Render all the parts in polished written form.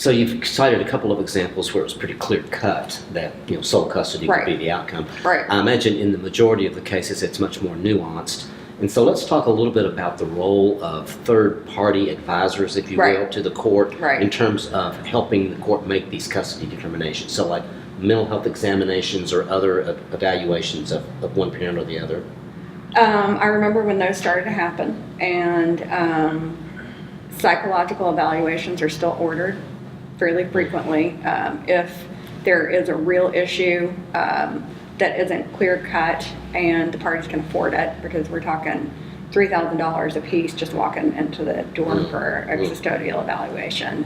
So you've cited a couple of examples where it was pretty clear cut that sole custody would be the outcome. Right. I imagine in the majority of the cases it's much more nuanced. And so let's talk a little bit about the role of third-party advisors, if you will, to the court in terms of helping the court make these custody determinations. So like mental health examinations or other evaluations of one parent or the other. I remember when those started to happen, and psychological evaluations are still ordered fairly frequently. If there is a real issue that isn't clear cut and the parties can afford it, because we're talking $3,000 a piece just walking into the door for a custodial evaluation.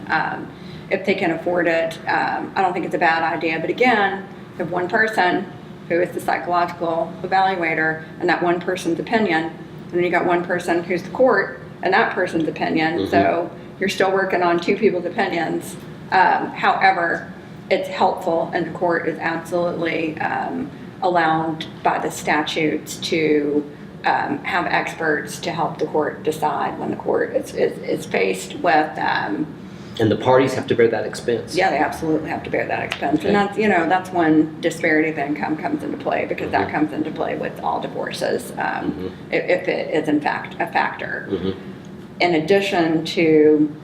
If they can afford it, I don't think it's a bad idea. But again, if one person who is the psychological evaluator and that one person's opinion, and then you got one person who's the court and that person's opinion, so you're still working on two people's opinions. However, it's helpful, and the court is absolutely allowed by the statutes to have experts to help the court decide when the court is faced with. And the parties have to bear that expense? Yeah, they absolutely have to bear that expense. Okay. And that's when disparity of income comes into play, because that comes into play with all divorces, if it is in fact a factor. In addition to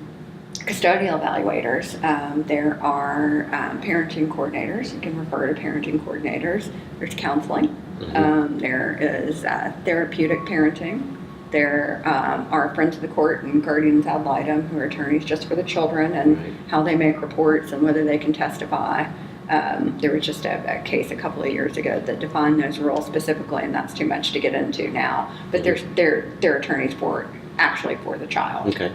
custodial evaluators, there are parenting coordinators. You can refer to parenting coordinators. There's counseling. There is therapeutic parenting. There are friends of the court and guardians ad litem who are attorneys just for the children, and how they make reports and whether they can testify. There was just a case a couple of years ago that defined those rules specifically, and that's too much to get into now. But they're attorneys for the child. Okay.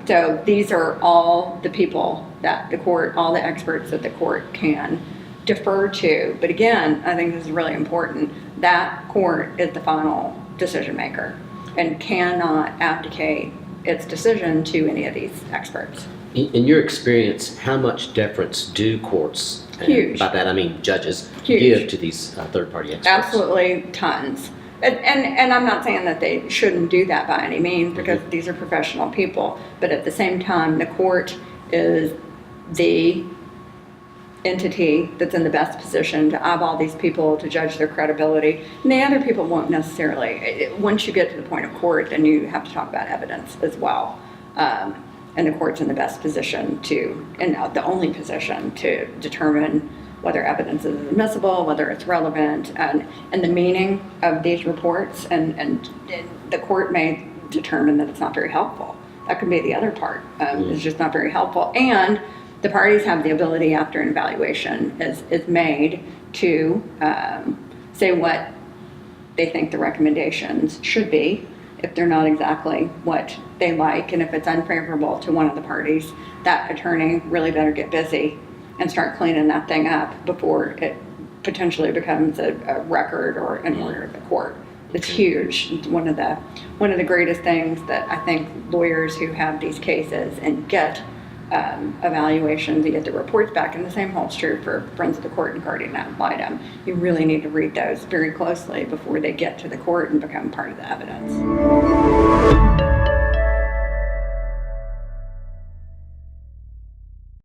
So these are all the people that the court, all the experts that the court can defer to. But again, I think this is really important. That court is the final decision maker and cannot abdicate its decision to any of these experts. In your experience, how much deference do courts, Huge. By that I mean judges, Huge. give to these third-party experts? Absolutely tons. And I'm not saying that they shouldn't do that by any means, because these are professional people. But at the same time, the court is the entity that's in the best position to eyeball these people, to judge their credibility. And the other people won't necessarily. Once you get to the point of court, then you have to talk about evidence as well. And the court's in the best position and the only position to determine whether evidence is admissible, whether it's relevant, and the meaning of these reports. And the court may determine that it's not very helpful. That could be the other part. It's just not very helpful. And the parties have the ability, after an evaluation is made, to say what they think the recommendations should be, if they're not exactly what they like. And if it's unfavorable to one of the parties, that attorney really better get busy and start cleaning that thing up before it potentially becomes a record or an order of the court. It's huge. It's one of the greatest things that I think lawyers who have these cases and get evaluations, you get the reports back, and the same holds true for friends of the court and guardian ad litem. You really need to read those very closely before they get to the court and become part of the evidence.